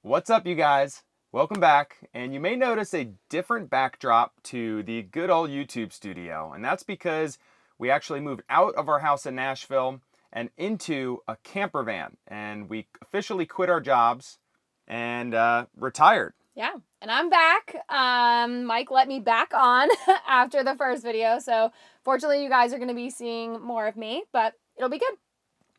What's up, you guys? Welcome back, and you may notice a different backdrop to the good old YouTube studio, and that's because we actually moved out of our house in Nashville and into a camper van, and we officially quit our jobs and retired. Yeah, and I'm back. Mike let me back on after the first video, so fortunately you guys are going to be seeing more of me, but it'll be good.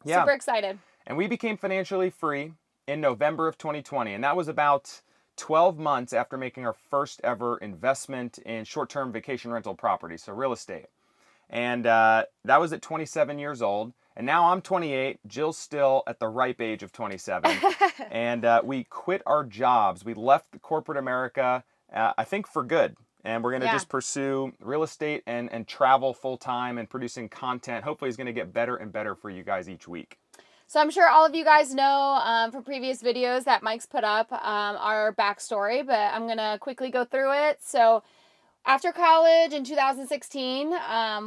Yeah, Super excited. and we became financially free in November of 2020, and that was about 12 months after making our first ever investment in short-term vacation rental property, so real estate. And that was at 27 years old. And now I'm 28. Jill's still at the ripe age of 27. And we quit our jobs. We left corporate America, I think for good. And we're going to Yeah. just pursue real estate and travel full time and producing content. Hopefully, it's going to get better and better for you guys each week. So I'm sure all of you guys know from previous videos that Mike's put up our backstory, but I'm going to quickly go through it. So after college in 2016,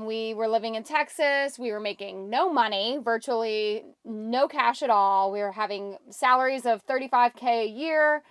we were living in Texas. We were making no money, virtually no cash at all. We were having salaries of $35K a year.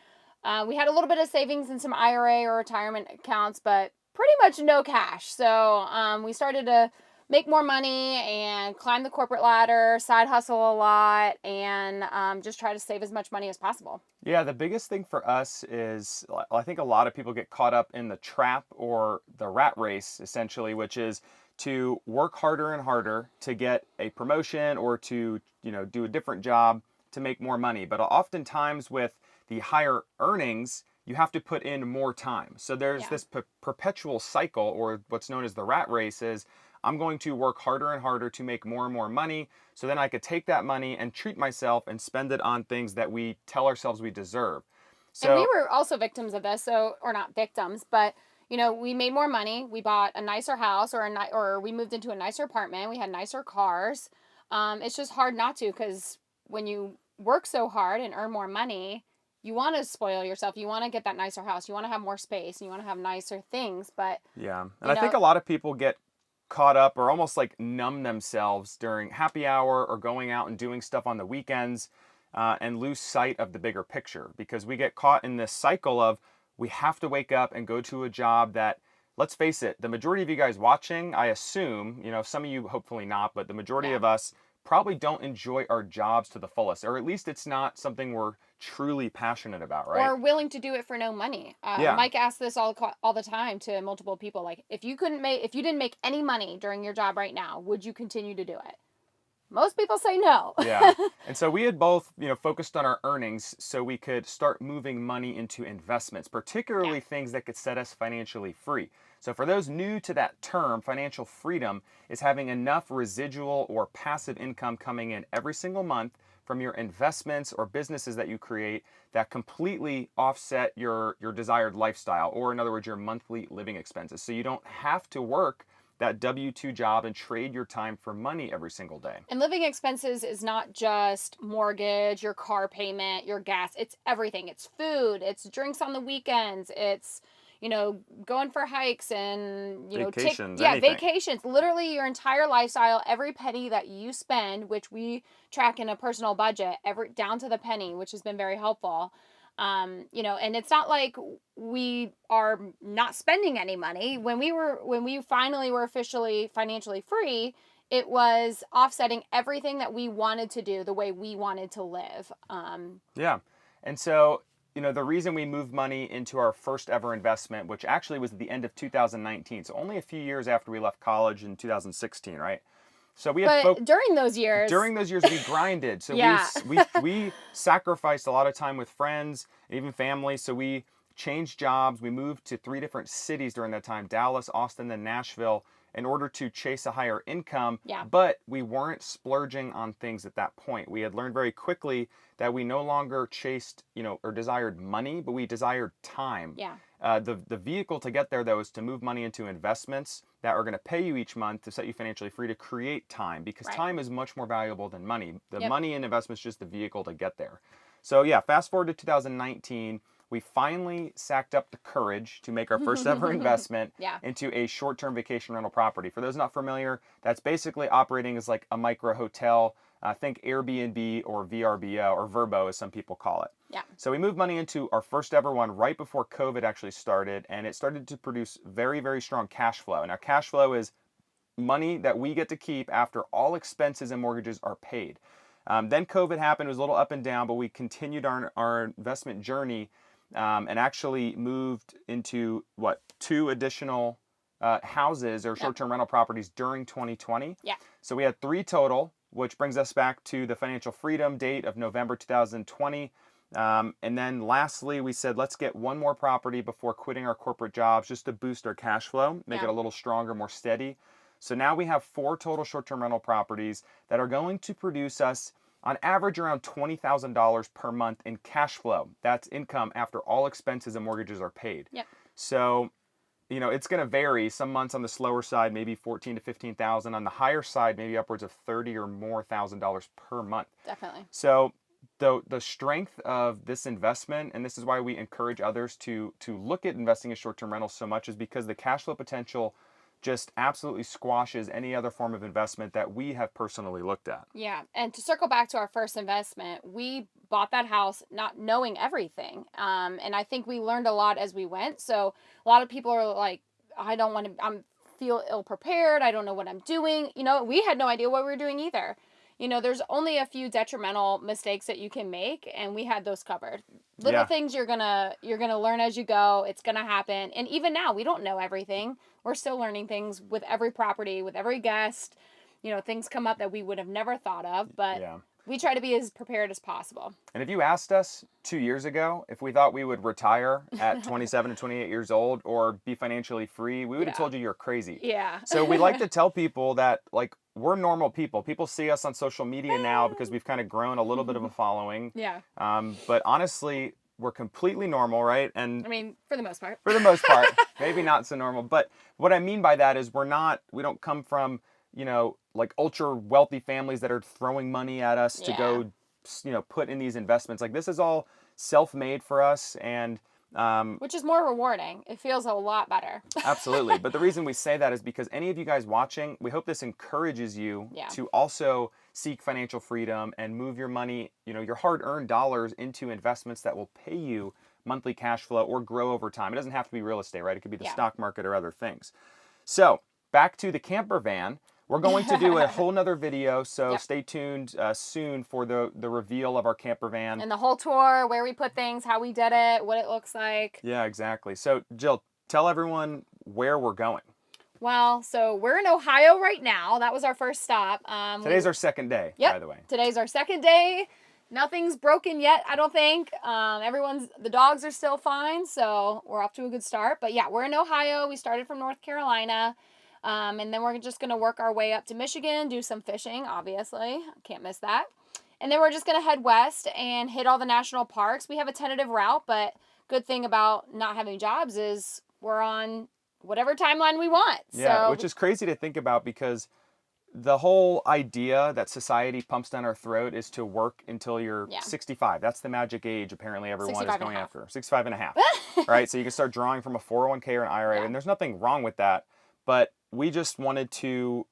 We had a little bit of savings in some IRA or retirement accounts, but pretty much no cash. So we started to make more money and climb the corporate ladder, side hustle a lot, and just try to save as much money as possible. Yeah, the biggest thing for us is I think a lot of people get caught up in the trap or the rat race, essentially, which is to work harder and harder to get a promotion or to, do a different job to make more money. But oftentimes with the higher earnings, you have to put in more time. So there's this perpetual cycle, or what's known as the rat race, is I'm going to work harder and harder to make more and more money so then I could take that money and treat myself and spend it on things that we tell ourselves we deserve. And we So, were also victims of this, or not victims, but we made more money. We bought a nicer house, or we moved into a nicer apartment. We had nicer cars. It's just hard not to, because when you work so hard and earn more money, you want to spoil yourself. You want to get that nicer house. You want to have more space. And you want to have nicer things. But yeah. And I think a lot of people get caught up or almost like numb themselves during happy hour or going out and doing stuff on the weekends and lose sight of the bigger picture, because we get caught in this cycle of we have to wake up and go to a job that, let's face it, the majority of you guys watching, I assume, some of you hopefully not, but the majority of us probably don't enjoy our jobs to the fullest, or at least it's not something we're truly passionate about, right? Or willing to do it for no money. Yeah. Mike asks this all the time to multiple people, like, if you didn't make any money during your job right now, would you continue to do it? Most people say no. Yeah. And so we had both, focused on our earnings so we could start moving money into investments, particularly things that could set us financially free. So for those new to that term, financial freedom is having enough residual or passive income coming in every single month from your investments or businesses that you create that completely offset your desired lifestyle, or in other words, your monthly living expenses. So you don't have to work that W-2 job and trade your time for money every single day. And living expenses is not just mortgage, your car payment, your gas. It's everything. It's food. It's drinks on the weekends. It's, going for hikes and, Vacations, vacations. Literally your entire lifestyle, every penny that you spend, which we track in a personal budget, down to the penny, which has been very helpful. And it's not like we are not spending any money. When we finally were officially financially free, it was offsetting everything that we wanted to do the way we wanted to live. Yeah. And so, the reason we moved money into our first ever investment, which actually was at the end of 2019, so only a few years after we left college in 2016, right? So we had during those years we grinded. So we sacrificed a lot of time with friends and even family. So we changed jobs. We moved to 3 different cities during that time: Dallas, Austin, and Nashville, in order to chase a higher income. Yeah. But we weren't splurging on things at that point. We had learned very quickly that we no longer chased, or desired money, but we desired time. Yeah. The vehicle to get there, though, is to move money into investments that are going to pay you each month to set you financially free, to create time, because time is much more valuable than money. The money in investments is just the vehicle to get there. So yeah, fast forward to 2019, we finally sacked up the courage to make our first ever investment into a short-term vacation rental property. For those not familiar, that's basically operating as like a micro hotel. Think Airbnb or VRBO, or Verbo as some people call it. Yeah. So we moved money into our first ever one right before COVID actually started, and it started to produce very, very strong cash flow. Now, cash flow is money that we get to keep after all expenses and mortgages are paid. Then COVID happened. It was a little up and down, but we continued our investment journey and actually moved into what, 2 additional houses or Yep. short-term rental properties during 2020. Yeah. So we had 3 total, which brings us back to the financial freedom date of November 2020. And then lastly, we said, let's get one more property before quitting our corporate jobs just to boost our cash flow, make Yeah. it a little stronger, more steady. So now we have 4 total short-term rental properties that are going to produce us on average around $20,000 per month in cash flow. That's income after all expenses and mortgages are paid. Yep. So, it's going to vary. Some months on the slower side, maybe 14 to 15,000. On the higher side, maybe upwards of 30 or more $1,000 per month. Definitely. So the strength of this investment, and this is why we encourage others to look at investing in short-term rentals so much, is because the cash flow potential just absolutely squashes any other form of investment that we have personally looked at. Yeah. And to circle back to our first investment, we bought that house not knowing everything. And I think we learned a lot as we went. So a lot of people are like, I don't want to, feel ill prepared. I don't know what I'm doing. We had no idea what we were doing either. There's only a few detrimental mistakes that you can make, and we had those covered. Little Yeah. things you're gonna learn as you go. It's gonna happen. And even now, we don't know everything. We're still learning things with every property, with every guest. Things come up that we would have never thought of, but Yeah. we try to be as prepared as possible. And if you asked us 2 years ago if we thought we would retire at 27 to 28 years old or be financially free, we would have Yeah. told you you're crazy. Yeah. So we like to tell people that, like, we're normal people. People see us on social media now because we've kind of grown a little bit of a following. Yeah. But honestly, we're completely normal, right? And I mean, for the most part. for the most part, maybe not so normal. But what I mean by that is we don't come from, like ultra wealthy families that are throwing money at us to Yeah. go, put in these investments. Like, this is all self-made for us. And Which is more rewarding. It feels a lot better. absolutely. But the reason we say that is because any of you guys watching, we hope this encourages you Yeah. to also seek financial freedom and move your money, your hard-earned dollars into investments that will pay you monthly cash flow or grow over time. It doesn't have to be real estate, right? It could be the Yeah. stock market or other things. So back to the camper van. We're going to do a whole nother video, so Yep. stay tuned soon for the reveal of our camper van. And the whole tour, where we put things, how we did it, what it looks like. Yeah, exactly. So Jill, tell everyone where we're going. Well, so we're in Ohio right now. That was our first stop. Today's our second day, Yep. by the way. Today's our second day. Nothing's broken yet, I don't think. The dogs are still fine, so we're off to a good start. But yeah, we're in Ohio. We started from North Carolina. And then we're just going to work our way up to Michigan, do some fishing, obviously. Can't miss that. And then we're just going to head west and hit all the national parks. We have a tentative route, but good thing about not having jobs is we're on whatever timeline we want. Yeah, So, which is crazy to think about because the whole idea that society pumps down our throat is to work until you're Yeah. 65. That's the magic age apparently everyone is 65 and a going half. after. 65 and a half. Right? So you can start drawing from a 401k or an IRA, Yeah. and there's nothing wrong with that. But we just wanted to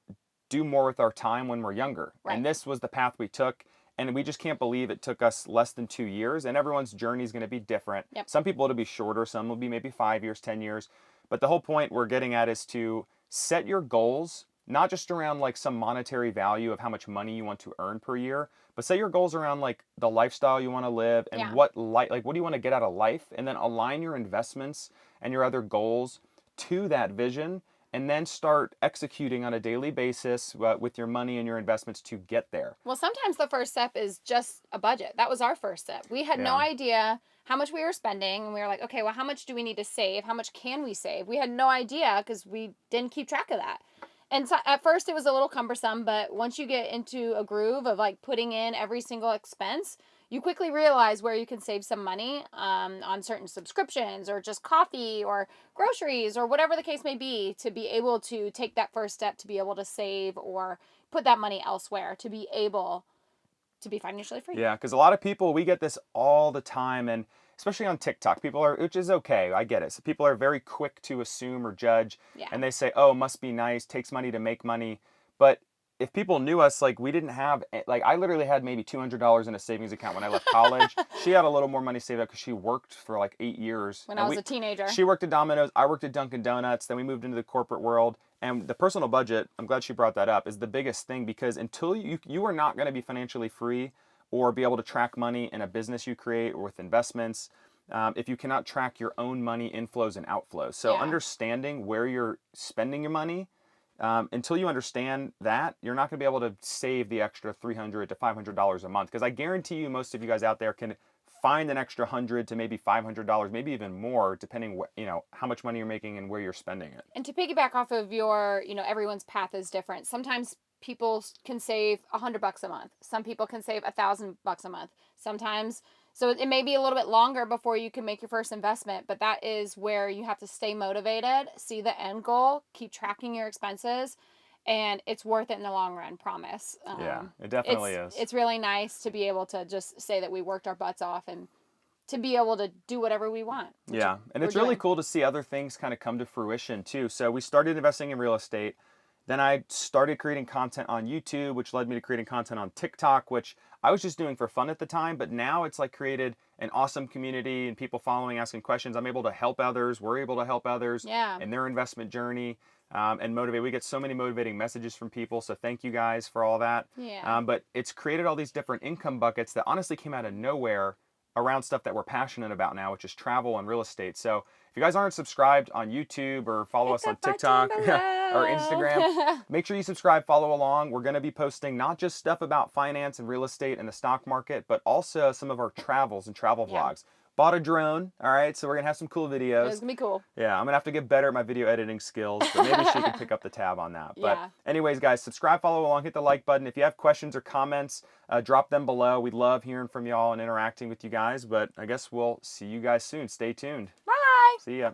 do more with our time when we're younger. Right. And this was the path we took. And we just can't believe it took us less than 2 years. And everyone's journey is going to be different. Yep. Some people it'll be shorter. Some will be maybe 5 years, 10 years. But the whole point we're getting at is to set your goals, not just around like some monetary value of how much money you want to earn per year, but set your goals around like the lifestyle you want to live and Yeah. what do you want to get out of life, and then align your investments and your other goals to that vision, and then start executing on a daily basis with your money and your investments to get there. well, sometimes the first step is just a budget. That was our first step. We had no Yeah. idea how much we were spending. And we were like, okay, well, how much do we need to save? How much can we save? We had no idea because we didn't keep track of that. And so at first it was a little cumbersome, but once you get into a groove of like putting in every single expense, you quickly realize where you can save some money on certain subscriptions or just coffee or groceries or whatever the case may be, to be able to take that first step to be able to save or put that money elsewhere to be able to be financially free. Yeah, because a lot of people, we get this all the time, and especially on TikTok, which is okay, I get it. So people are very quick to assume or judge, Yeah. and they say, oh, must be nice, takes money to make money. But if people knew us, like we didn't have like I literally had maybe $200 in a savings account when I left college. She had a little more money saved up because she worked for like 8 years. When I And was a teenager. she worked at Domino's, I worked at Dunkin' Donuts. Then we moved into the corporate world. And the personal budget, I'm glad she brought that up, is the biggest thing because until you are not going to be financially free or be able to track money in a business you create or with investments. If you cannot track your own money inflows and outflows. So Yeah. understanding where you're spending your money, until you understand that, you're not going to be able to save the extra $300 to $500 a month. Because I guarantee you, most of you guys out there can find an extra $100 to maybe $500, maybe even more, depending how much money you're making and where you're spending it. And to piggyback off of your, everyone's path is different. Sometimes people can save $100 a month. Some people can save $1,000 a month. Sometimes, so it may be a little bit longer before you can make your first investment, but that is where you have to stay motivated, see the end goal, keep tracking your expenses, and it's worth it in the long run, promise. Yeah, it definitely is. It's really nice to be able to just say that we worked our butts off and to be able to do whatever we want. Yeah, and it's really cool to see other things kind of come to fruition too. So we started investing in real estate. Then I started creating content on YouTube, which led me to creating content on TikTok, which I was just doing for fun at the time. But now it's like created an awesome community and people following, asking questions. I'm able to help others. We're able to help others in their investment journey and motivate. We get so many motivating messages from people. So thank you guys for all that. Yeah. But it's created all these different income buckets that honestly came out of nowhere around stuff that we're passionate about now, which is travel and real estate. So if you guys aren't subscribed on YouTube or follow us on TikTok or Instagram, make sure you subscribe, follow along. We're going to be posting not just stuff about finance and real estate and the stock market, but also some of our travels and travel vlogs. Bought a drone, all right, so we're going to have some cool videos. It's going to be cool. Yeah, I'm going to have to get better at my video editing skills, but maybe she can pick up the tab on that. But anyways, guys, subscribe, follow along, hit the like button. If you have questions or comments, drop them below. We love hearing from y'all and interacting with you guys, but I guess we'll see you guys soon. Stay tuned. Bye. See ya.